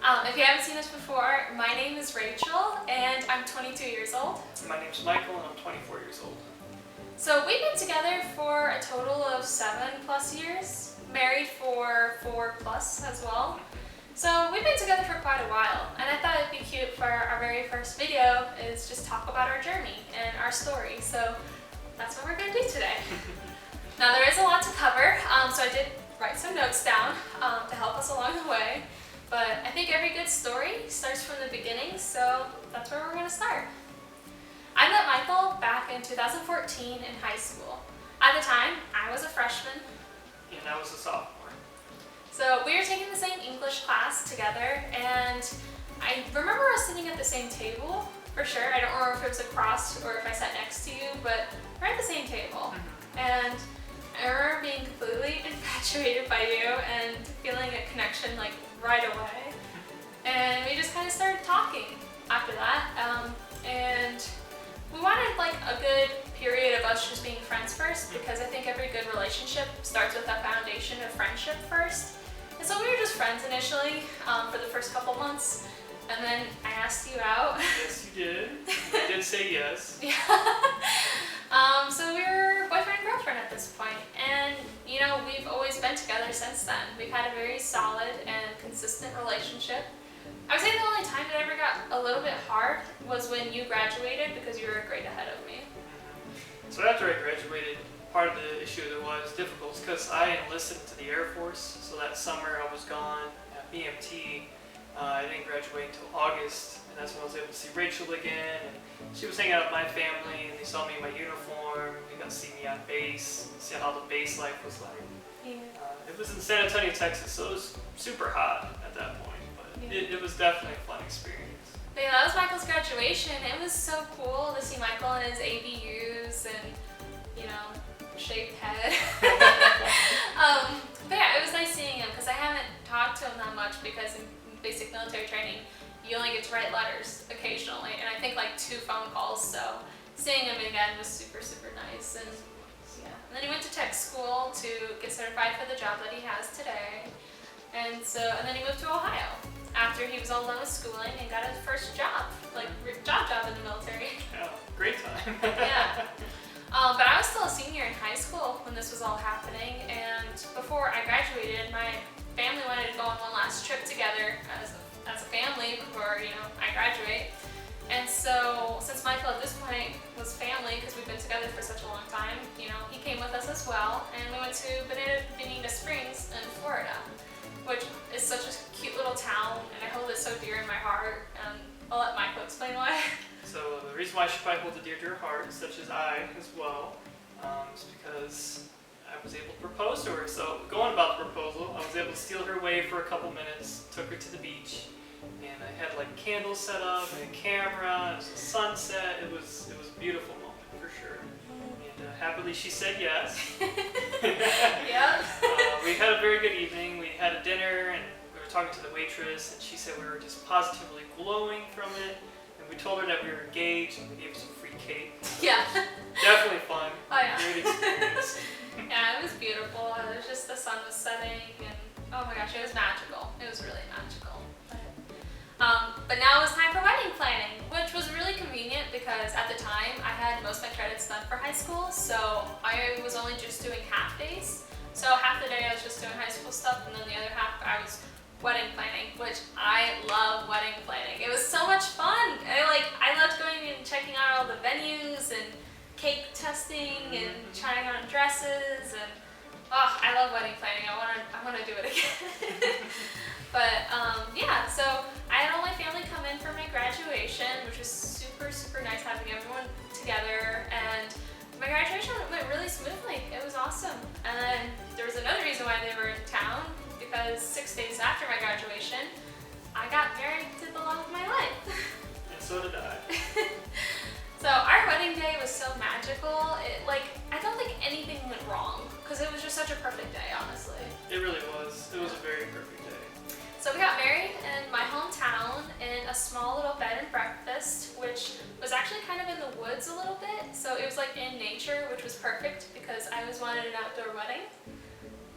If you haven't seen us before, my name is Rachel and I'm 22 years old. My name's Michael and I'm 24 years old. So we've been together for a total of 7+ years, married for 4+ as well. So we've been together for quite a while, and I thought it'd be cute for our very first video is just talk about our journey and our story. So that's what we're going to do today. Now there is a lot to cover, so I did write some notes down to help us along the way. But I think every good story starts from the beginning, so that's where we're going to start. I met Michael back in 2014 in high school. At the time, I was a freshman. And I was a sophomore. So we were taking the same English class together, and I remember us sitting at the same table, for sure. I don't remember if it was across or if I sat next to you, but we're at the same table. And I remember being completely infatuated by you and feeling a connection like right away. And we just kind of started talking after that. And we wanted like a good period of us just being friends first, because I think every good relationship starts with a foundation of friendship first. And so we were just friends initially for the first couple months. And then I asked you out. Yes, you did. I did say yes. Yeah. So we were boyfriend and girlfriend at this point. And, you know, we've always been together since then. We've had a very solid and consistent relationship. I would say the only time it ever got a little bit hard was when you graduated, because you were a grade ahead of me. So after I graduated, part of the issue that was difficult because I enlisted into the Air Force. So that summer I was gone at BMT. I didn't graduate until August, and that's when I was able to see Rachel again. And she was hanging out with my family, and they saw me in my uniform. They got to see me on base, see how the base life was like. Yeah. It was in San Antonio, Texas, so it was super hot at that point, but it was definitely a fun experience. But yeah, that was Michael's graduation. It was so cool to see Michael in his ABUs and, you know, shaved head. But yeah, it was nice seeing him, because I haven't talked to him that much, because in basic military training, you only get to write letters occasionally, and I think like 2 phone calls, so seeing him again was super, super nice. And yeah, and then he went to tech school to get certified for the job that he has today. And then he moved to Ohio after he was all done with schooling and got his first job, like job in the military. Yeah, great time. Yeah. But I was still a senior in high school when this was all happening, and before I graduated, my family wanted to go on one last trip together as a family before, you know, I graduate. And so, since Michael at this point was family, because we've been together for such a long time, you know, he came with us as well, and we went to Bonita Springs in Florida, which is such a cute little town, and I hold it so dear in my heart, and I'll let Michael explain why. So the reason why she probably holds it dear to her heart, such as I as well, is because I was able to propose to her. So going about the proposal, I was able to steal her away for a couple minutes, took her to the beach, and I had like candles set up and a camera, and it was a sunset. It was a beautiful moment for sure. And happily she said yes. Yeah. We had a very good evening. We had a dinner and we were talking to the waitress, and she said we were just positively glowing from it. And we told her that we were engaged, and we gave her some free cake. Yeah. Definitely fun. Oh yeah. Great experience. Yeah, it was beautiful. It was just, the sun was setting, and oh my gosh, it was magical. It was really magical. But now it was time for wedding planning, which was really convenient because at the time I had most of my credits done for high school, so I was only just doing half days. So half the day I was just doing high school stuff, and then the other half I was wedding planning, which I love wedding planning. It was so much fun. I loved going and checking out all the venues and cake testing and trying on dresses, and I love wedding planning. I want to do it again. But yeah, so I had all my family come in for my graduation, which was super, super nice having everyone together, and my graduation went really smoothly. It was awesome. And then there was another reason why they were in town, because 6 days after my graduation, I got married to the love of my life. And so did I. So our wedding day was so magical. I don't think anything went wrong, because it was just such a perfect day, honestly. It really was. It was a very perfect day. So we got married in my hometown in a small little bed and breakfast, which was actually kind of in the woods a little bit. So it was like in nature, which was perfect because I always wanted an outdoor wedding.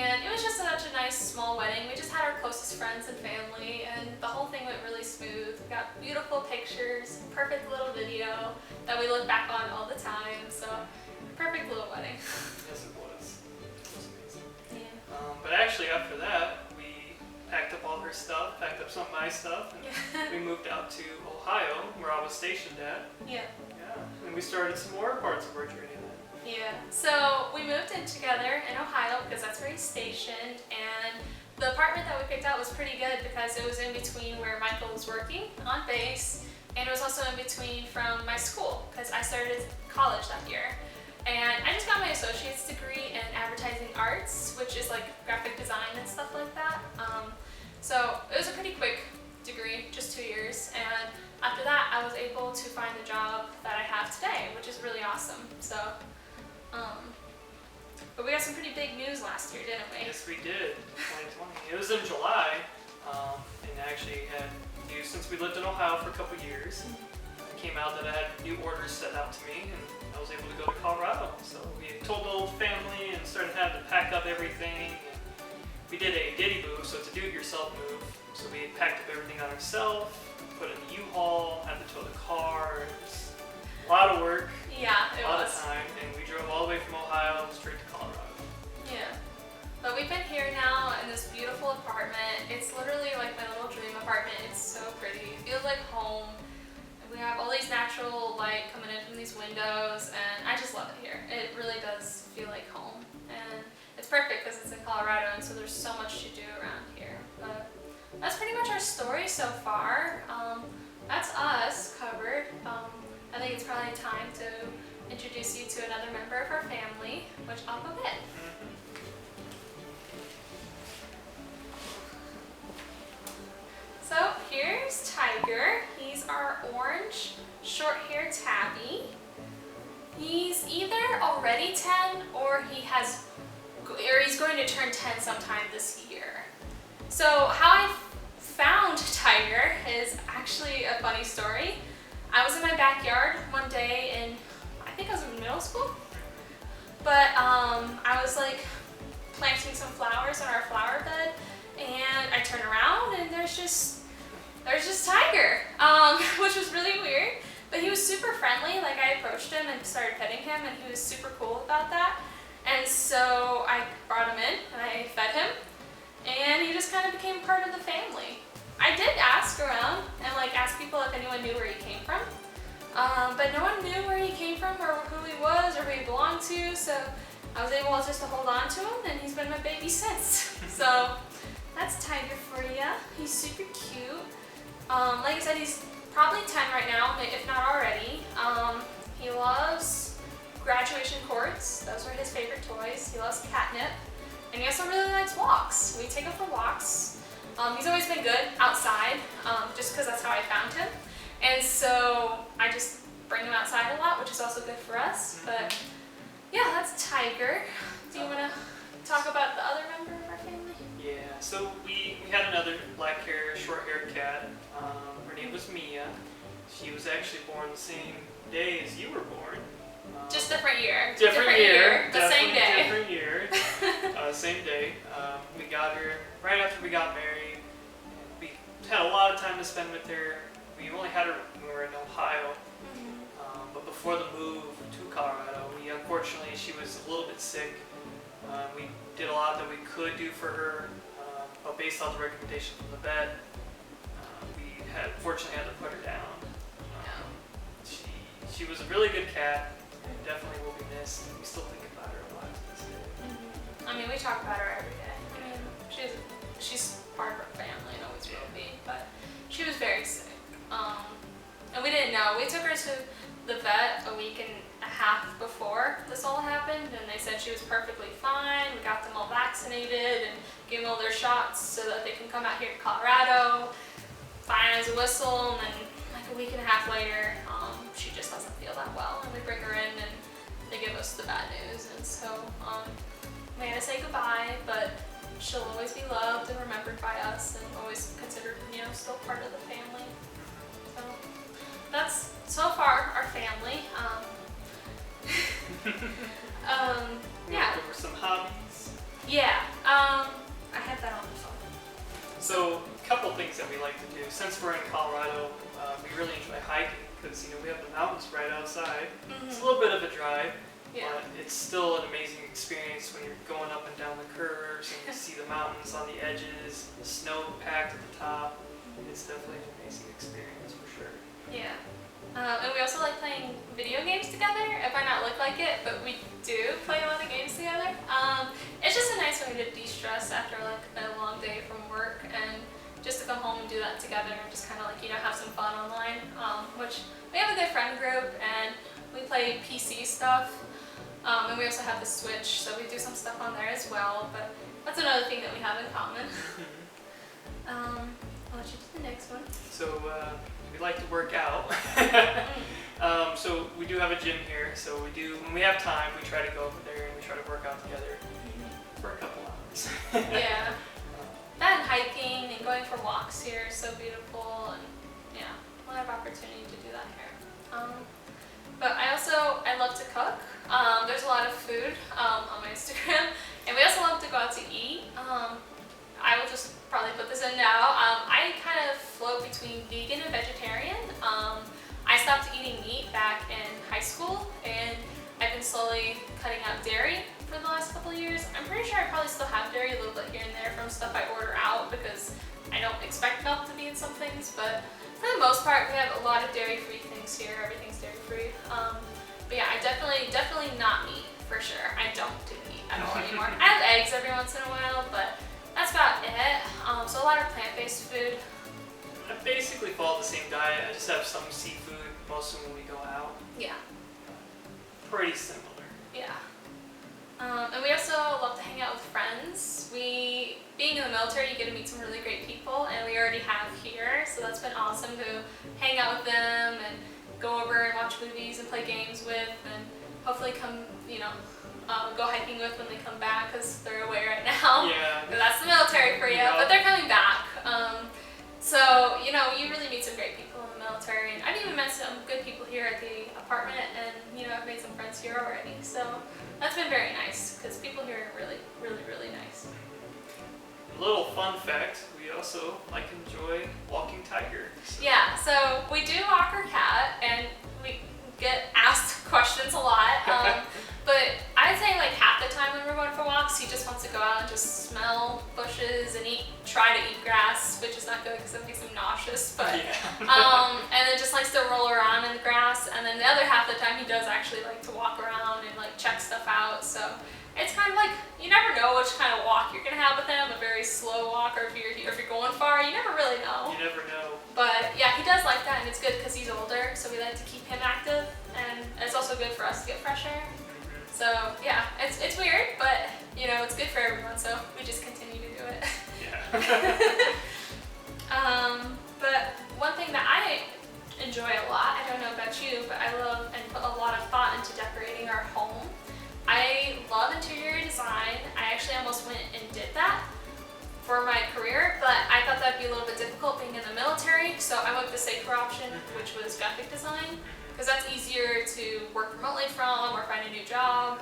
And it was just such a nice small wedding. We just had our closest friends and family, and the whole thing went really smooth. We got beautiful pictures, perfect little video that we look back on all the time. So, perfect little wedding. Yes, it was. It was amazing. Yeah. But actually, after that, we packed up all her stuff, packed up some of my stuff, and we moved out to Ohio, where I was stationed at. Yeah. Yeah, and we started some more parts of our journey then. Yeah, so we moved in together in Ohio because that's where he's stationed, and the apartment that we picked out was pretty good because it was in between where Michael was working on base, and it was also in between from my school because I started college that year. And I just got my associate's degree in advertising arts, which is like graphic design and stuff like that. So it was a pretty quick degree, just 2 years, and after that I was able to find the job that I have today, which is really awesome. So. But we got some pretty big news last year, didn't we? Yes, we did. 2020. It was in July, and actually had news since we lived in Ohio for a couple years. It came out that I had new orders set out to me, and I was able to go to Colorado. So we told the whole family and started having to pack up everything. And we did a ditty move, so it's a do-it-yourself move. So we packed up everything on ourselves, put it in the U-Haul, had to tow the car. It was a lot of work. Yeah, it a lot was. of time, and we drove all the way from Ohio straight to Colorado. Yeah. But we've been here now in this beautiful apartment. It's literally like my little dream apartment. It's so pretty. It feels like home. We have all these natural light coming in from these windows, and I just love it here. It really does feel like home. And it's perfect because it's in Colorado, and so there's so much to do around here. But that's pretty much our story so far. That's us covered. I think it's probably time to introduce you to another member of our family, which I'll go get. So here's Tiger. He's our orange short-haired tabby. He's either already 10 or he's going to turn 10 sometime this year. So how I found Tiger is actually a funny story. I was in my backyard one day in, I think I was in middle school, but I was like planting some flowers on our flower bed, and I turn around and there's just Tiger, which was really weird, but he was super friendly. Like, I approached him and started petting him, and he was super cool about that, and so I brought him in and I fed him, and he just kind of became part of the family. I did ask around and like ask people if anyone knew where he came from, but no one knew where he came from or who he was or who he belonged to, so I was able just to hold on to him, and he's been my baby since. So that's Tiger for you. He's super cute. Like I said, he's probably 10 right now, if not already. He loves graduation cords. Those are his favorite toys. He loves catnip, and he also really likes walks. We take him for walks. He's always been good outside, just because that's how I found him. And so I just bring him outside a lot, which is also good for us. But yeah, that's Tiger. Do you want to talk about the other member of our family? Yeah, so we had another black-haired, short-haired cat. Her name was Mia. She was actually born the same day as you were born. Just different year. Different year. But same day. Different year. Same day. We got her right after we got married. We had a lot of time to spend with her. We only had her when we were in Ohio. But before the move to Colorado, unfortunately, she was a little bit sick. We did a lot that we could do for her, but based on the recommendation from the vet, we fortunately had to put her down. She was a really good cat, and definitely will be missed. We still think about her a lot to this day. I mean, we talk about her every day. I mean, she's part of our family and always will be, but she was very sick. And we didn't know. We took her to the vet a week and a half before this all happened, and they said she was perfectly fine. We got them all vaccinated and gave them all their shots so that they can come out here to Colorado, fine as a whistle, and then like a week and a half later, she just doesn't feel that well, and we bring her in and they give us the bad news, and so we had to say goodbye, but she'll always be loved and remembered by us and always considered, still part of the family. So that's so far our family. Yeah. Over some hobbies. Yeah. I have that on the phone. So, a couple things that we like to do. Since we're in Colorado, we really enjoy hiking because we have the mountains right outside. It's a little bit of a drive, but it's still an amazing experience when you're going up and down the curves and you see the mountains on the edges, the snow packed at the top. It's definitely an amazing experience for sure. Yeah. And we also like playing video games together. It might not look like it, but we do play a lot of games together. It's just a nice way to de-stress after like a long day from work, and just to come home and do that together and just kind of like, have some fun online. Which we have a good friend group and we play PC stuff. And we also have the Switch, so we do some stuff on there as well. But that's another thing that we have in common. I'll let you do the next one. So we like to work out. So we do have a gym here. So when we have time, we try to go over there and we try to work out together for a couple hours. Yeah. That and hiking and going for walks here is so beautiful, and we'll have opportunity to do that here. But I love to cook. There's a lot of food on my Instagram, and we also love to go out to eat. I will just probably put this in now. I kind of float between vegan and vegetarian. I stopped eating meat back in high school, and I've been slowly cutting out dairy for the last couple of years. I'm pretty sure I probably still have dairy a little bit here and there from stuff I order out because I don't expect milk to be in some things, but for the most part we have a lot of dairy-free things here. Everything's dairy-free. But yeah, I definitely not meat for sure. I don't do meat at all anymore. I have eggs every once in a while, but that's about it. So a lot of plant-based food. I basically follow the same diet. I just have some seafood mostly when we go out. Yeah. Pretty similar. Yeah. And we also love to hang out with friends. Being in the military, you get to meet some really great people, and we already have here, so that's been awesome to hang out with them and go over and watch movies and play games with, and hopefully come, go hiking with when they come back, because they're away right now. Yeah. That's the military for you, but they're coming back. So, you really meet some great people in the military, and I've even met some good people here at the apartment, and, I've made some friends here already, so that's been very nice, because people here are really, really, really nice. A little fun fact, we also enjoy walking Tiger. So. Yeah, so we do walk our cat, and we get asked questions a lot, but I'd say half the time when we're going for walks, he just wants to go out and just smell bushes and try to eat grass, which is not good because it makes him nauseous, but and then just likes to roll around in the grass, and then the other half of the time he does actually like to walk around and check stuff out. So it's kind of you never know which kind of walk you're gonna have with him, a very slow walk, or if you're going far, you never really know. You never know. But yeah, he does like that, and it's good because he's older, so we like to keep him active, and it's also good for us to get fresh air. So yeah, it's weird, but it's good for everyone, so we just continue to do it. Yeah. But one thing that I enjoy a lot, I don't know about you, but I love and put a lot of thought into decorating our home. I love interior design. I actually almost went and did that for my career, but I thought that'd be a little bit difficult being in the military, so I went with the safer option, which was graphic design, because that's easier to work remotely from or find a new job.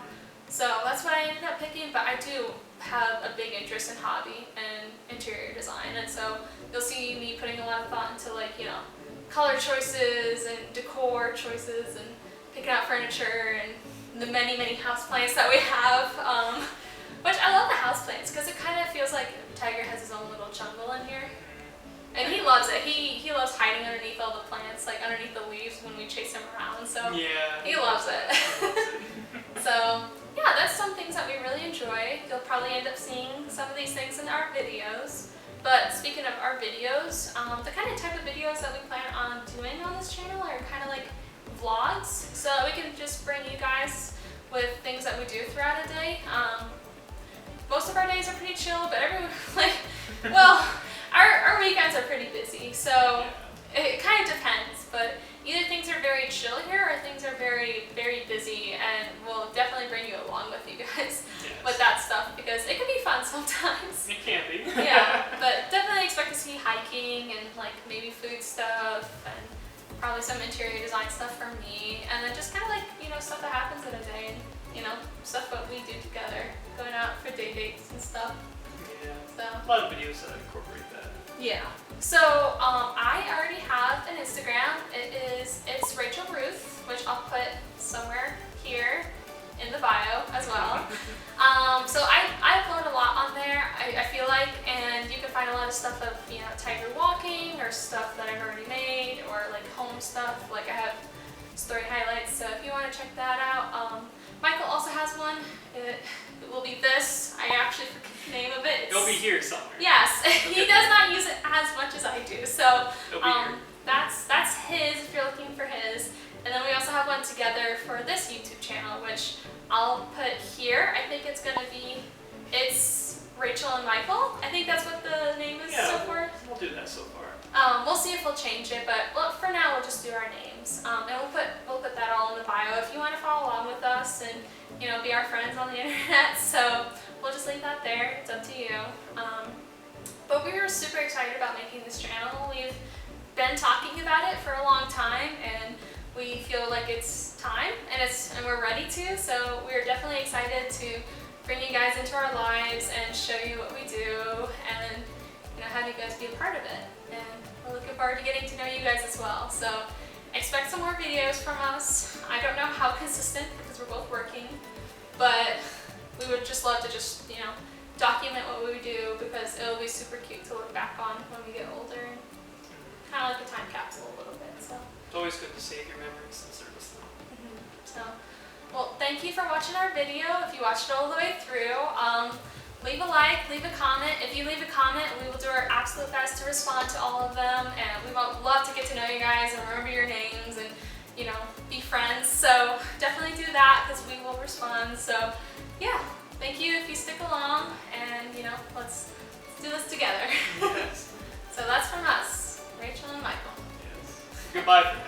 So that's what I ended up picking, but I do have a big interest in hobby and interior design, and so you'll see me putting a lot of thought into color choices and decor choices and picking out furniture and the many, many houseplants that we have, which I love the houseplants because it kind of feels like Tiger has his own little jungle in here. And he loves it. He loves hiding underneath all the plants, underneath the leaves when we chase him around. So yeah, he loves it. So yeah, that's some things that we really enjoy. You'll probably end up seeing some of these things in our videos. But speaking of our videos, the kind of type of videos that we plan on doing on this channel are kind of vlogs, so that we can just bring you guys with things that we do throughout a day. Most of our days are pretty chill, but our weekends are pretty busy, so it kind of depends, but either things are very chill here or things are very, very busy, and we'll definitely bring you along with you guys with that stuff because it can be fun sometimes. It can be. Yeah, but definitely expect to see hiking and maybe food stuff and probably some interior design stuff from me, and then just kind of stuff that happens in a day. And you know, stuff what we do together, going out for day dates and stuff. Yeah. So A lot of videos that incorporate that. yeah. So I already have an Instagram. It's Rachel Ruth, which I'll put somewhere here in the bio as well. So I upload a lot on there, I feel like, and you can find a lot of stuff of, you know, tiger walking or stuff that I've already made, or like home stuff. Like I have story highlights, so if you want to check that out. Michael also has one. It will be this. I actually forget the name of it. It'll be here somewhere. Yes, he does not use it as much as I do, so It'll be here. that's his if you're looking for his. And then we also have one together for this YouTube channel, which I'll put here. I think it's gonna be, it's Rachel and Michael. I think that's what the name is so far. We'll do that so far. We'll see if we'll change it, but well, for now we'll just do our names. And we'll put that all in the bio if you want to follow along with us and, you know, be our friends on the internet. So we'll just leave that there. It's up to you. But we were super excited about making this channel. We've been talking about it for a long time, and we feel like it's time, and we're ready to. So we're definitely excited to bring you guys into our lives and show you what we do, and, you know, have you guys be a part of it. And we're looking forward to getting to know you guys as well. So expect some more videos from us. I don't know how consistent because we're both working, but we would just love to just, you know, document what we do, because it'll be super cute to look back on when we get older, and kind of like a time capsule a little bit. So It's always good to save your memories and service them. So, well, thank you for watching our video. If you watched it all the way through, leave a like, leave a comment. If you leave a comment, we will do our absolute best to respond to all of them, and we would love to get to know you guys and remember your names and, you know, be friends. So definitely do that, because we will respond. So yeah, thank you if you stick along, and, you know, let's do this together. Yes. So that's from us, Rachel and Michael. Yes. Goodbye for now.